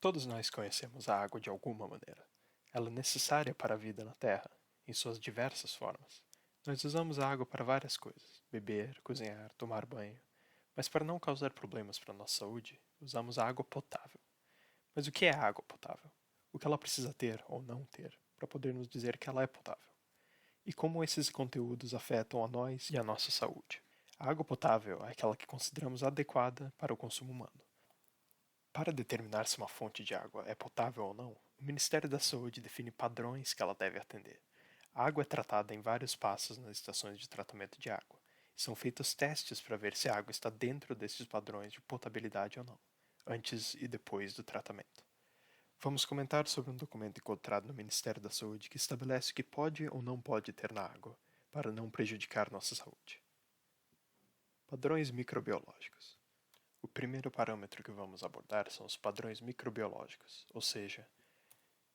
Todos nós conhecemos a água de alguma maneira. Ela é necessária para a vida na Terra, em suas diversas formas. Nós usamos a água para várias coisas: beber, cozinhar, tomar banho. Mas para não causar problemas para a nossa saúde, usamos a água potável. Mas o que é a água potável? O que ela precisa ter ou não ter para poder nos dizer que ela é potável? E como esses conteúdos afetam a nós e a nossa saúde? A água potável é aquela que consideramos adequada para o consumo humano. Para determinar se uma fonte de água é potável ou não, o Ministério da Saúde define padrões que ela deve atender. A água é tratada em vários passos nas estações de tratamento de água, e são feitos testes para ver se a água está dentro desses padrões de potabilidade ou não, antes e depois do tratamento. Vamos comentar sobre um documento encontrado no Ministério da Saúde que estabelece o que pode ou não pode ter na água, para não prejudicar nossa saúde. Padrões microbiológicos. O primeiro parâmetro que vamos abordar são os padrões microbiológicos, ou seja,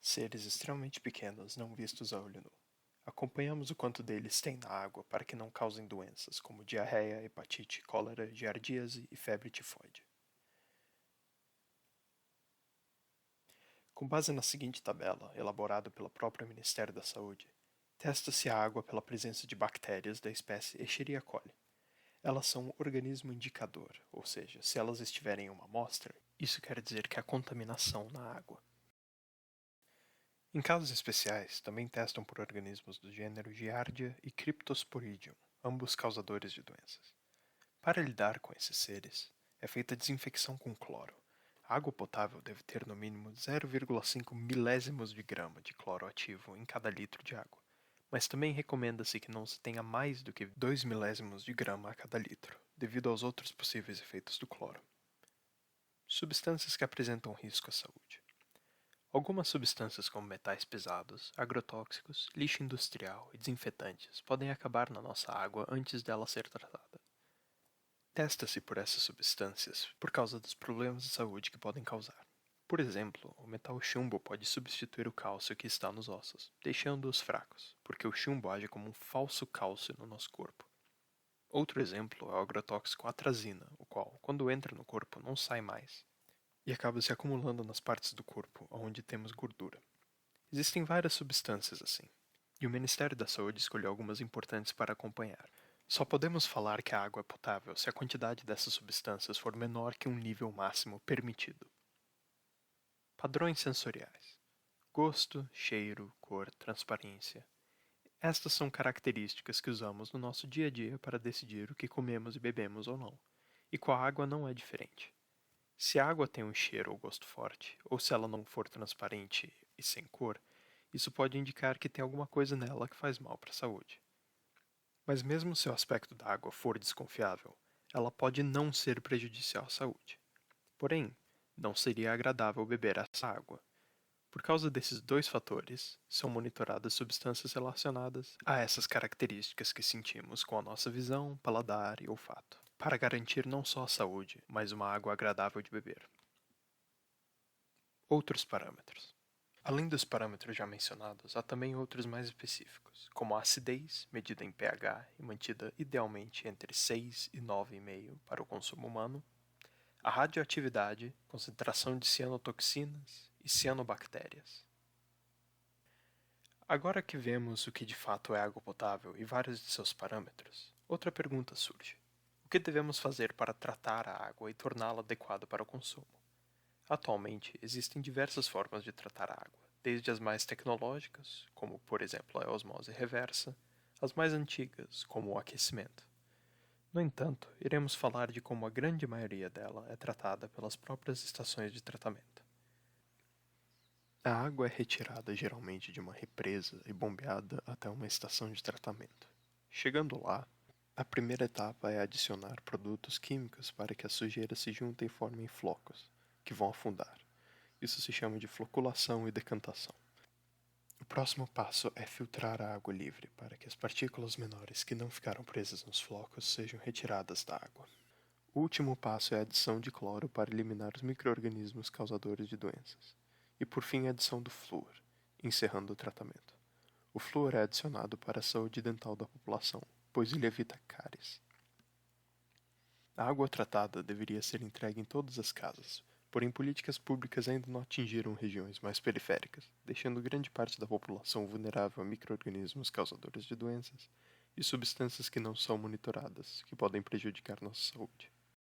seres extremamente pequenos não vistos a olho nu. Acompanhamos o quanto deles tem na água para que não causem doenças como diarreia, hepatite, cólera, giardíase e febre tifoide. Com base na seguinte tabela, elaborada pelo próprio Ministério da Saúde, testa-se a água pela presença de bactérias da espécie Escherichia coli. Elas são um organismo indicador, ou seja, se elas estiverem em uma amostra, isso quer dizer que há contaminação na água. Em casos especiais, também testam por organismos do gênero Giardia e Cryptosporidium, ambos causadores de doenças. Para lidar com esses seres, é feita a desinfecção com cloro. A água potável deve ter no mínimo 0,5 milésimos de grama de cloro ativo em cada litro de água, mas também recomenda-se que não se tenha mais do que 2 milésimos de grama a cada litro, devido aos outros possíveis efeitos do cloro. Substâncias que apresentam risco à saúde. Algumas substâncias como metais pesados, agrotóxicos, lixo industrial e desinfetantes podem acabar na nossa água antes dela ser tratada. Testa-se por essas substâncias por causa dos problemas de saúde que podem causar. Por exemplo, o metal chumbo pode substituir o cálcio que está nos ossos, deixando-os fracos, porque o chumbo age como um falso cálcio no nosso corpo. Outro exemplo é o agrotóxico atrazina, o qual, quando entra no corpo, não sai mais, e acaba se acumulando nas partes do corpo onde temos gordura. Existem várias substâncias assim, e o Ministério da Saúde escolheu algumas importantes para acompanhar. Só podemos falar que a água é potável se a quantidade dessas substâncias for menor que um nível máximo permitido. Padrões sensoriais: gosto, cheiro, cor, transparência. Estas são características que usamos no nosso dia a dia para decidir o que comemos e bebemos ou não, e com a água não é diferente. Se a água tem um cheiro ou gosto forte, ou se ela não for transparente e sem cor, isso pode indicar que tem alguma coisa nela que faz mal para a saúde. Mas mesmo se o aspecto da água for desconfiável, ela pode não ser prejudicial à saúde. Porém, não seria agradável beber essa água. Por causa desses dois fatores, são monitoradas substâncias relacionadas a essas características que sentimos com a nossa visão, paladar e olfato, para garantir não só a saúde, mas uma água agradável de beber. Outros parâmetros. Além dos parâmetros já mencionados, há também outros mais específicos, como a acidez, medida em pH e mantida idealmente entre 6 e 9,5 para o consumo humano, a radioatividade, concentração de cianotoxinas e cianobactérias. Agora que vemos o que de fato é água potável e vários de seus parâmetros, outra pergunta surge. O que devemos fazer para tratar a água e torná-la adequada para o consumo? Atualmente, existem diversas formas de tratar a água, desde as mais tecnológicas, como por exemplo a osmose reversa, as mais antigas, como o aquecimento. No entanto, iremos falar de como a grande maioria dela é tratada pelas próprias estações de tratamento. A água é retirada geralmente de uma represa e bombeada até uma estação de tratamento. Chegando lá, a primeira etapa é adicionar produtos químicos para que a sujeira se junte e formem flocos, que vão afundar. Isso se chama de floculação e decantação. O próximo passo é filtrar a água livre para que as partículas menores que não ficaram presas nos flocos sejam retiradas da água. O último passo é a adição de cloro para eliminar os micro-organismos causadores de doenças. E por fim a adição do flúor, encerrando o tratamento. O flúor é adicionado para a saúde dental da população, pois ele evita cáries. A água tratada deveria ser entregue em todas as casas, Porém, políticas públicas ainda não atingiram regiões mais periféricas, deixando grande parte da população vulnerável a micro-organismos causadores de doenças e substâncias que não são monitoradas, que podem prejudicar nossa saúde.